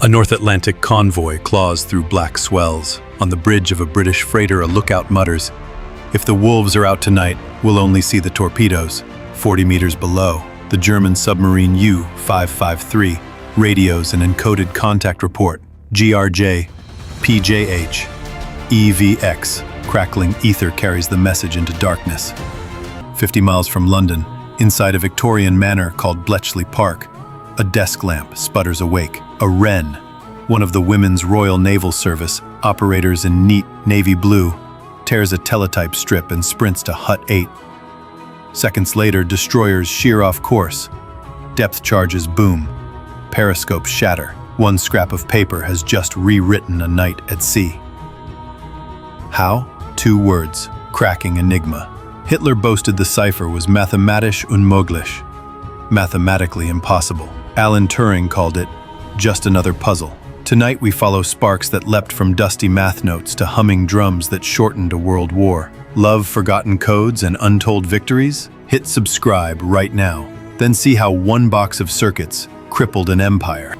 A North Atlantic convoy claws through black swells. On the bridge of a British freighter, a lookout mutters, "If the wolves are out tonight, we'll only see the torpedoes." 40 meters below, the German submarine U-553 radios an encoded contact report. GRJ, PJH, EVX. Crackling ether carries the message into darkness. 50 miles from London, inside a Victorian manor called Bletchley Park, a desk lamp sputters awake. A Wren, one of the Women's Royal Naval Service operators in neat navy blue, tears a teletype strip and sprints to Hut 8. Seconds later, destroyers shear off course. Depth charges boom. Periscopes shatter. One scrap of paper has just rewritten a night at sea. How? 2 words. Cracking enigma. Hitler boasted the cipher was mathematisch unmöglich, mathematically impossible. Alan Turing called it just another puzzle. Tonight we follow sparks that leapt from dusty math notes to humming drums that shortened a world war. Love forgotten codes and untold victories? Hit subscribe right now. Then see how one box of circuits crippled an empire.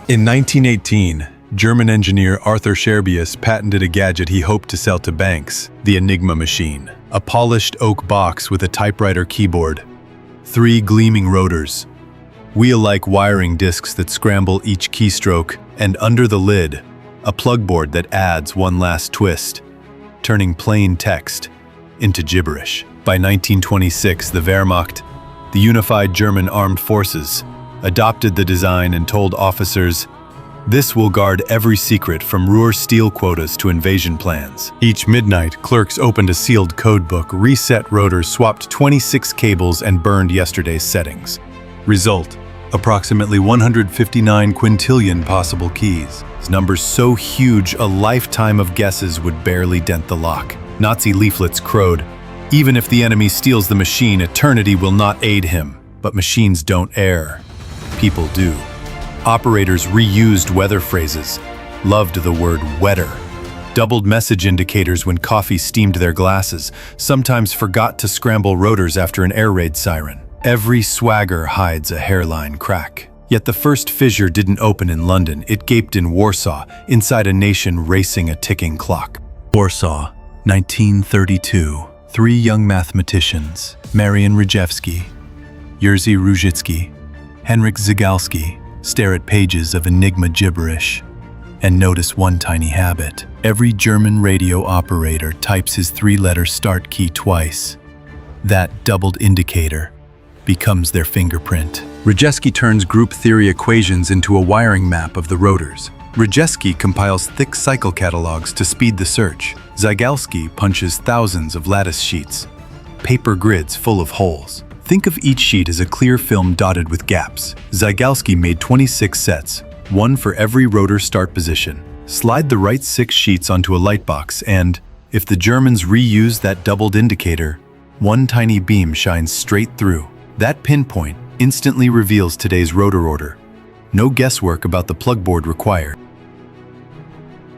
In 1918, German engineer Arthur Scherbius patented a gadget he hoped to sell to banks, the Enigma Machine. A polished oak box with a typewriter keyboard, 3 gleaming rotors, wheel-like wiring discs that scramble each keystroke, and under the lid, a plugboard that adds one last twist, turning plain text into gibberish. By 1926, the Wehrmacht, the unified German armed forces, adopted the design and told officers, "This will guard every secret from Ruhr steel quotas to invasion plans." Each midnight, clerks opened a sealed codebook, reset rotors, swapped 26 cables, and burned yesterday's settings. Result: approximately 159 quintillion possible keys. Numbers so huge, a lifetime of guesses would barely dent the lock. Nazi leaflets crowed, "Even if the enemy steals the machine, eternity will not aid him." But machines don't err. People do. Operators reused weather phrases, loved the word wetter, doubled message indicators when coffee steamed their glasses, sometimes forgot to scramble rotors after an air raid siren. Every swagger hides a hairline crack. Yet the first fissure didn't open in London, it gaped in Warsaw, inside a nation racing a ticking clock. Warsaw, 1932. 3 young mathematicians, Marian Rejewski, Jerzy Różycki, Henryk Zygalski, stare at pages of Enigma gibberish and notice one tiny habit. Every German radio operator types his 3-letter start key twice. That doubled indicator becomes their fingerprint. Rejewski turns group theory equations into a wiring map of the rotors. Rejewski compiles thick cycle catalogs to speed the search. Zygalski punches thousands of lattice sheets, paper grids full of holes. Think of each sheet as a clear film dotted with gaps. Zygalski made 26 sets, 1 for every rotor start position. Slide the right 6 sheets onto a lightbox and, if the Germans reuse that doubled indicator, one tiny beam shines straight through. That pinpoint instantly reveals today's rotor order. No guesswork about the plugboard required.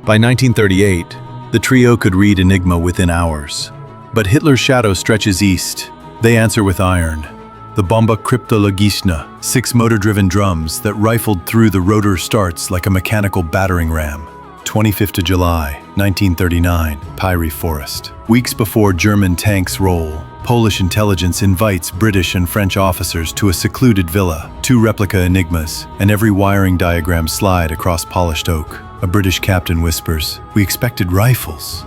By 1938, the trio could read Enigma within hours. But Hitler's shadow stretches east. They answer with iron. The Bombe kryptologiczna, 6 motor-driven drums that rifled through the rotor starts like a mechanical battering ram. 25th of July, 1939, Pyrie Forest. Weeks before German tanks roll, Polish intelligence invites British and French officers to a secluded villa, 2 replica Enigmas, and every wiring diagram slide across polished oak. A British captain whispers, "We expected rifles.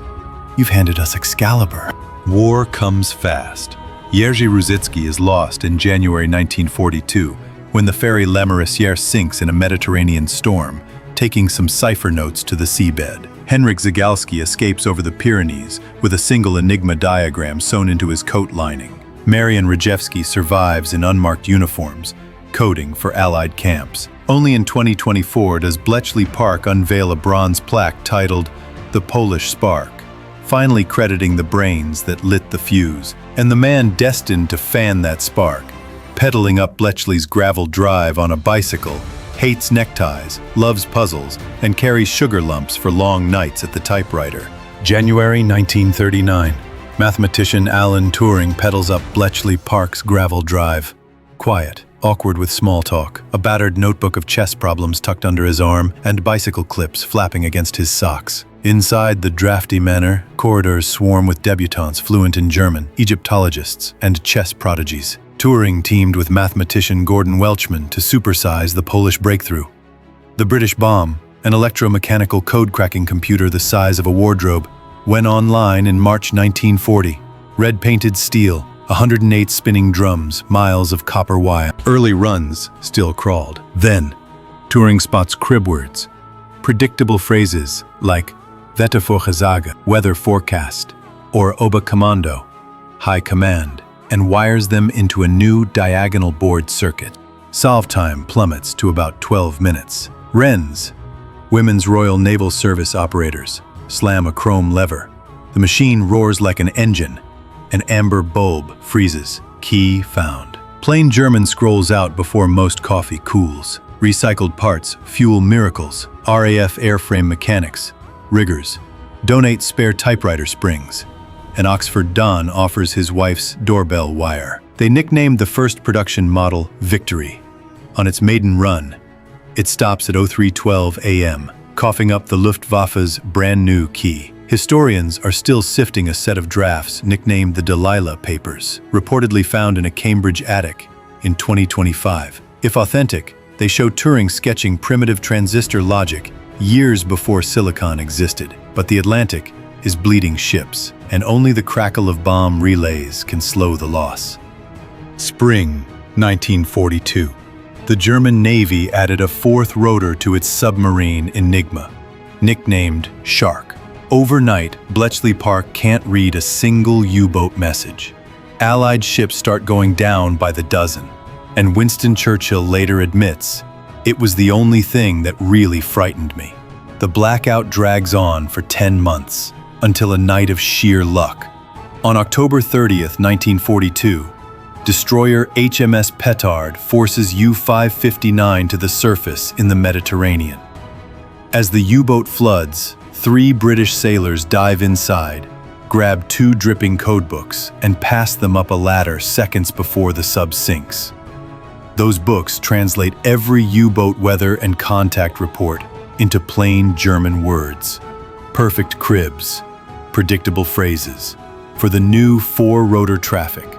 You've handed us Excalibur." War comes fast. Jerzy Różycki is lost in January 1942 when the ferry La Mauricière sinks in a Mediterranean storm, taking some cipher notes to the seabed. Henryk Zygalski escapes over the Pyrenees with a single Enigma diagram sewn into his coat lining. Marian Rejewski survives in unmarked uniforms, coding for Allied camps. Only in 2024 does Bletchley Park unveil a bronze plaque titled "The Polish Spark," finally crediting the brains that lit the fuse, and the man destined to fan that spark, pedaling up Bletchley's gravel drive on a bicycle, hates neckties, loves puzzles, and carries sugar lumps for long nights at the typewriter. January 1939. Mathematician Alan Turing pedals up Bletchley Park's gravel drive. Quiet, awkward with small talk, a battered notebook of chess problems tucked under his arm, and bicycle clips flapping against his socks. Inside the drafty manor, corridors swarm with debutantes fluent in German, Egyptologists, and chess prodigies. Turing teamed with mathematician Gordon Welchman to supersize the Polish breakthrough. The British Bombe, an electromechanical code-cracking computer the size of a wardrobe, went online in March 1940. Red-painted steel, 108 spinning drums, miles of copper wire. Early runs still crawled. Then, Turing spots crib words, predictable phrases like Wettervorhersage, weather forecast, or Oberkommando, high command, and wires them into a new diagonal board circuit. Solve time plummets to about 12 minutes. Wrens, Women's Royal Naval Service operators, slam a chrome lever. The machine roars like an engine. An amber bulb freezes. Key found. Plain German scrolls out before most coffee cools. Recycled parts fuel miracles. RAF airframe mechanics, riggers, donate spare typewriter springs. An Oxford Don offers his wife's doorbell wire. They nicknamed the first production model Victory. On its maiden run, it stops at 03:12 a.m., coughing up the Luftwaffe's brand new key. Historians are still sifting a set of drafts nicknamed the Delilah Papers, reportedly found in a Cambridge attic in 2025. If authentic, they show Turing sketching primitive transistor logic years before silicon existed. But the Atlantic is bleeding ships, and only the crackle of bomb relays can slow the loss. Spring 1942. The German Navy added a fourth rotor to its submarine Enigma, nicknamed Shark. Overnight, Bletchley Park can't read a single U-boat message. Allied ships start going down by the dozen, and Winston Churchill later admits, "It was the only thing that really frightened me." The blackout drags on for 10 months, until a night of sheer luck. On October 30th, 1942, destroyer HMS Petard forces U-559 to the surface in the Mediterranean. As the U-boat floods, 3 British sailors dive inside, grab 2 dripping codebooks, and pass them up a ladder seconds before the sub sinks. Those books translate every U-boat weather and contact report into plain German words. Perfect cribs, predictable phrases, for the new 4-rotor traffic.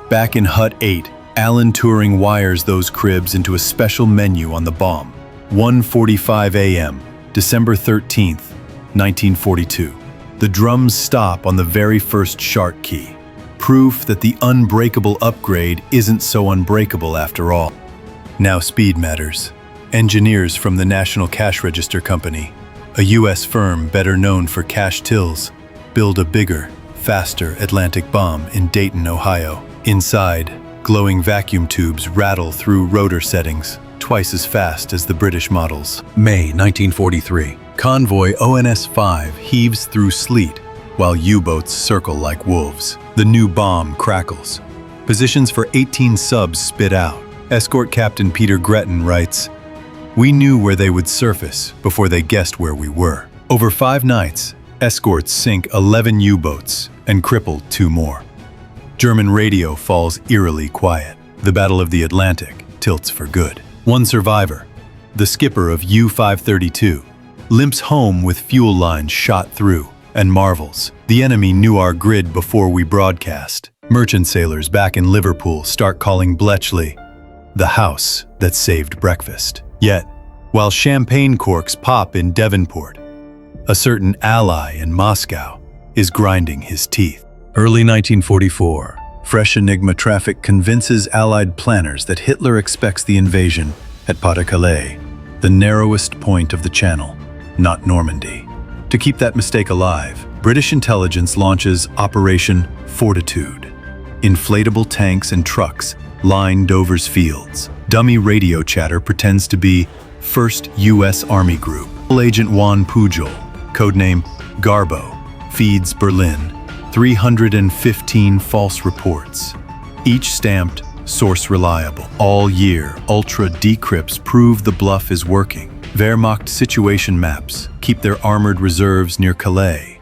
Back in Hut 8, Alan Turing wires those cribs into a special menu on the Bombe. 1:45 a.m., December 13th, 1942. The drums stop on the very first shark key. Proof that the unbreakable upgrade isn't so unbreakable after all. Now speed matters. Engineers from the National Cash Register Company, a U.S. firm better known for cash tills, build a bigger, faster Atlantic bomb in Dayton, Ohio. Inside, glowing vacuum tubes rattle through rotor settings, twice as fast as the British models. May 1943. Convoy ONS-5 heaves through sleet, while U-boats circle like wolves. The new bomb crackles. Positions for 18 subs spit out. Escort Captain Peter Gretton writes, "We knew where they would surface before they guessed where we were." Over 5 nights, escorts sink 11 U-boats and cripple 2 more. German radio falls eerily quiet. The Battle of the Atlantic tilts for good. One survivor, the skipper of U-532, limps home with fuel lines shot through and marvels, "The enemy knew our grid before we broadcast." Merchant sailors back in Liverpool start calling Bletchley the house that saved breakfast. Yet, while champagne corks pop in Devonport, a certain ally in Moscow is grinding his teeth. Early 1944, fresh Enigma traffic convinces Allied planners that Hitler expects the invasion at Pas-de-Calais, the narrowest point of the Channel, not Normandy. To keep that mistake alive, British intelligence launches Operation Fortitude. Inflatable tanks and trucks line Dover's fields. Dummy radio chatter pretends to be 1st U.S. Army Group. Agent Juan Pujol, codename Garbo, feeds Berlin 315 false reports, each stamped source reliable. All year, ultra decrypts prove the bluff is working. Wehrmacht situation maps keep their armored reserves near Calais,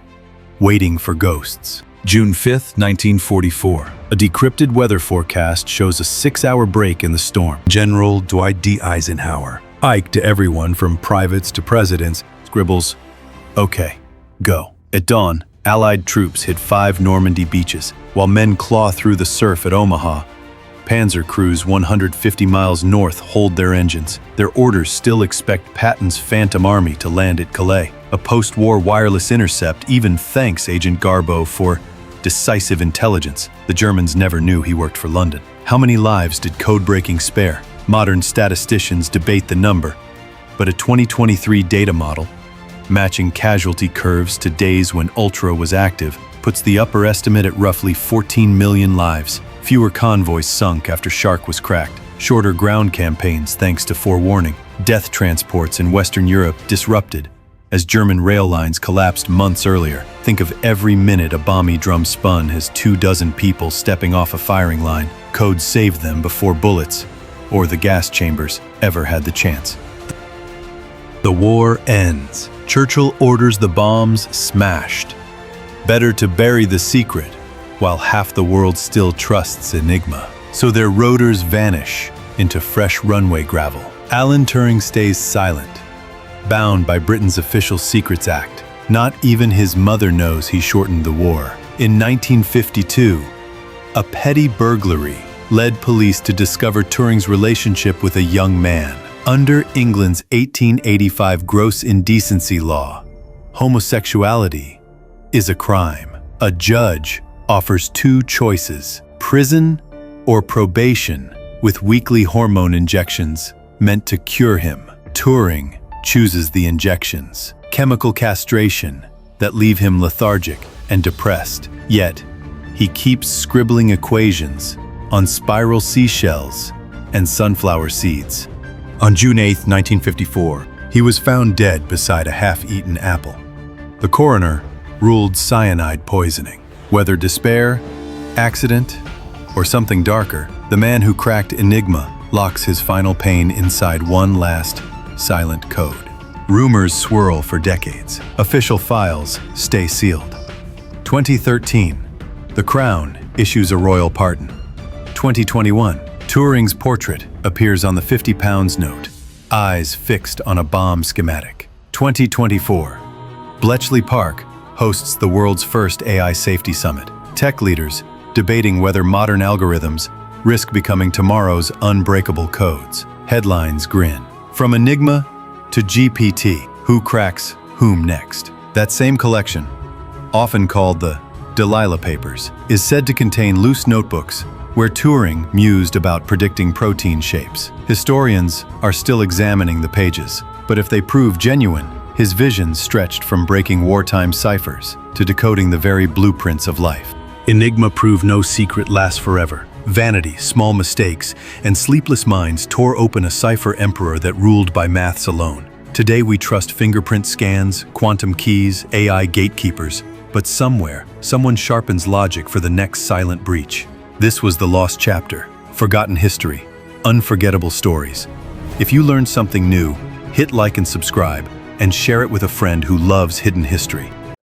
waiting for ghosts. June 5, 1944. A decrypted weather forecast shows a 6-hour break in the storm. General Dwight D. Eisenhower, Ike to everyone from privates to presidents, scribbles, "Okay, go." At dawn, Allied troops hit 5 Normandy beaches, while men claw through the surf at Omaha. Panzer crews 150 miles north hold their engines. Their orders still expect Patton's Phantom Army to land at Calais. A post-war wireless intercept even thanks Agent Garbo for decisive intelligence. The Germans never knew he worked for London. How many lives did code-breaking spare? Modern statisticians debate the number, but a 2023 data model, matching casualty curves to days when Ultra was active, puts the upper estimate at roughly 14 million lives. Fewer convoys sunk after Shark was cracked. Shorter ground campaigns thanks to forewarning. Death transports in Western Europe disrupted as German rail lines collapsed months earlier. Think of every minute a Bombe drum spun as 24 people stepping off a firing line. Code saved them before bullets, or the gas chambers, ever had the chance. The war ends. Churchill orders the bombs smashed. Better to bury the secret, while half the world still trusts Enigma. So their rotors vanish into fresh runway gravel. Alan Turing stays silent, bound by Britain's Official Secrets Act. Not even his mother knows he shortened the war. In 1952, a petty burglary led police to discover Turing's relationship with a young man. Under England's 1885 gross indecency law, homosexuality is a crime. A judge offers 2 choices: prison or probation, with weekly hormone injections meant to cure him. Turing chooses the injections, chemical castration that leave him lethargic and depressed. Yet, he keeps scribbling equations on spiral seashells and sunflower seeds. On June 8, 1954, he was found dead beside a half-eaten apple. The coroner ruled cyanide poisoning. Whether despair, accident, or something darker, the man who cracked Enigma locks his final pain inside one last, silent code. Rumors swirl for decades. Official files stay sealed. 2013, the Crown issues a royal pardon. 2021, Turing's portrait appears on the 50 pounds note, eyes fixed on a bomb schematic. 2024, Bletchley Park hosts the world's first AI safety summit. Tech leaders debating whether modern algorithms risk becoming tomorrow's unbreakable codes. Headlines grin. From Enigma to GPT, who cracks whom next? That same collection, often called the Delilah Papers, is said to contain loose notebooks where Turing mused about predicting protein shapes. Historians are still examining the pages, but if they prove genuine, his visions stretched from breaking wartime ciphers to decoding the very blueprints of life. Enigma proved no secret lasts forever. Vanity, small mistakes, and sleepless minds tore open a cipher emperor that ruled by maths alone. Today we trust fingerprint scans, quantum keys, AI gatekeepers, but somewhere, someone sharpens logic for the next silent breach. This was the lost chapter, forgotten history, unforgettable stories. If you learned something new, hit like and subscribe, and share it with a friend who loves hidden history.